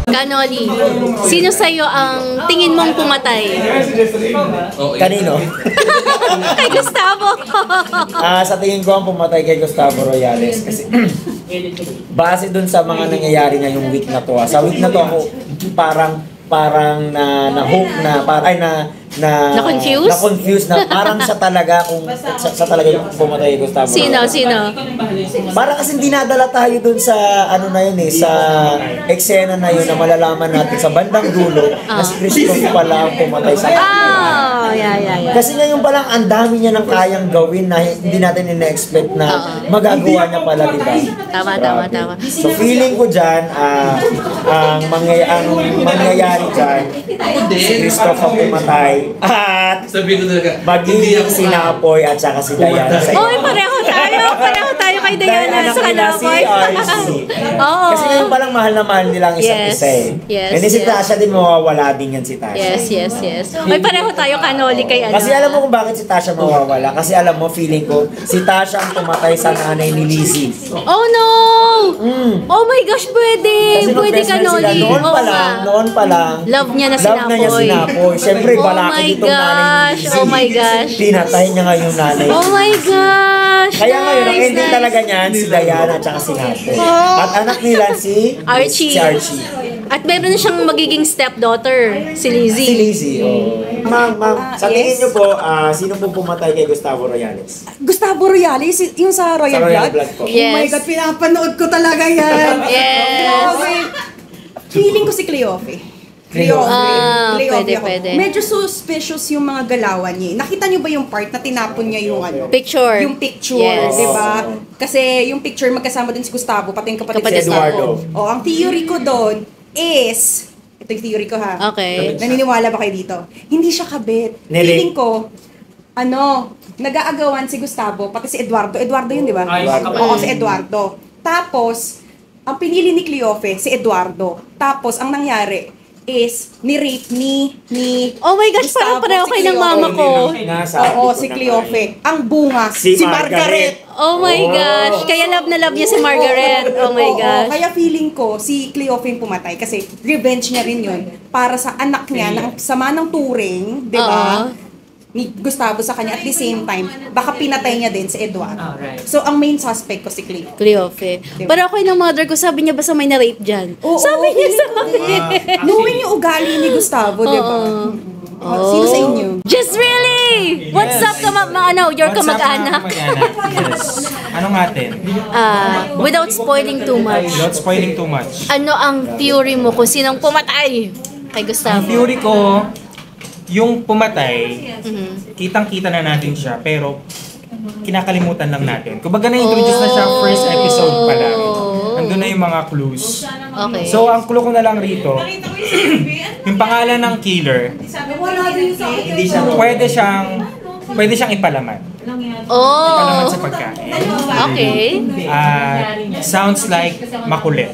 Kanoli, sino sa'yo ang tingin mong pumatay? Kanino? Kay Gustavo. Sa tingin ko ang pumatay kay Gustavo Royales kasi base dun sa mga nangyayari ngayong week na to. Sa week na to ako parang na-hook na na-confuse na parang siya talaga kung sa talaga yung pumatay kay Gustavo. Sino? Parang kasi dinadala tayo dun sa ano na yun sa eksena na yun na malalaman natin sa bandang dulo na si Christoph pala ang pumatay sa Yeah. Kasi ngayon palang ang dami niya nang kayang gawin na hindi natin ina-expect na magagawa niya pala, di ba? Tama. So feeling ko dyan, ang mangyayari dyan, si Christoph ang pumatay at magiging si Napoy at saka si Diana sa Oy, pareho tayo kay Diana sa Napoy. Oo. Kasi ngayon palang mahal na mahal nilang isa't isa eh. And si Tasha din, mawawala din yan si Tasha. Yes. Oy, pareho tayo Kanoli kay ano. Kasi alam mo kung bakit si Tasha mawawala? Kasi alam mo, feeling ko, si Tasha ang pumatay sa nanay ni Lizzie. Oh no! Oh my gosh, pwede Kanoli. Noon pa lang, love niya na si Napoy. Siyempre, balaki itong nanay ni Lizzie. Oh my gosh. Pinatay niya nga yung nanay. Oh my gosh. Kaya ngayon, ang ending talaga niyan, si Diana at saka si Napoy. At anak nila si Archie. At meron na siyang magiging stepdaughter, si Lizzie. Si Lizzie, Ma'am, sa tingin niyo po, sino po pumatay kay Gustavo Royales? Gustavo Royales? Yung sa Royal Blood? Po. Yes. Oh my God, pinapanood ko talaga yan. Yes. Feeling ko si Cleofe. Pwede. Medyo suspicious yung mga galawan niya. Nakita niyo ba yung part na tinapon niya yung Picture. Yung picture, Yes. di ba? Kasi yung picture magkasama din si Gustavo, pati yung kapatid Si Eduardo. Ang theory ko doon is, ito yung theory ko ha. Okay. Naniniwala ba kayo dito? Hindi siya kabit. Feeling ko, nag-aagawan si Gustavo, pati si Eduardo. Eduardo yun, di ba? Oo, si Eduardo. Tapos, ang pinili ni Cleofe, si Eduardo. Tapos, ang nangyari is, ni-rape ni Oh my gosh, Gustavo, parang pareho si kayo ng Cleofe. mama ko. Oo, si Cleofe. Ang bunga, si Margaret. Oh my gosh, kaya love na love niya si Margaret. Oh my gosh. Kaya feeling ko, si Cleofe yung pumatay kasi revenge niya rin yun para sa anak niya na sama ng turing, di ba? Ni Gustavo sa kanya at the same time, baka pinatay niya din si Eduardo. So, ang main suspect ko si Cleofe. Diba? Pero ako yung mother ko, sabi niya basta may na-rape dyan? Sabi niya sa akin. Knowing yung ugali ni Gustavo, di ba? Sino sa inyo? Just really! What's up, your kamag-anak? Yes. Anong atin? Without spoiling too much. Without spoiling too much. Ano ang theory mo kung sinong pumatay kay Gustavo? Ang theory ko, yung pumatay, kitang-kita na natin siya, pero kinakalimutan lang natin. Kumbaga na-introduce na siya first episode pa lang. Nandun na yung mga clues. Okay. So, ang clue ko na lang rito, yung pangalan ng killer, pwede siyang ipalaman. Ipalaman sa pagkain. Okay. Sounds like makulit.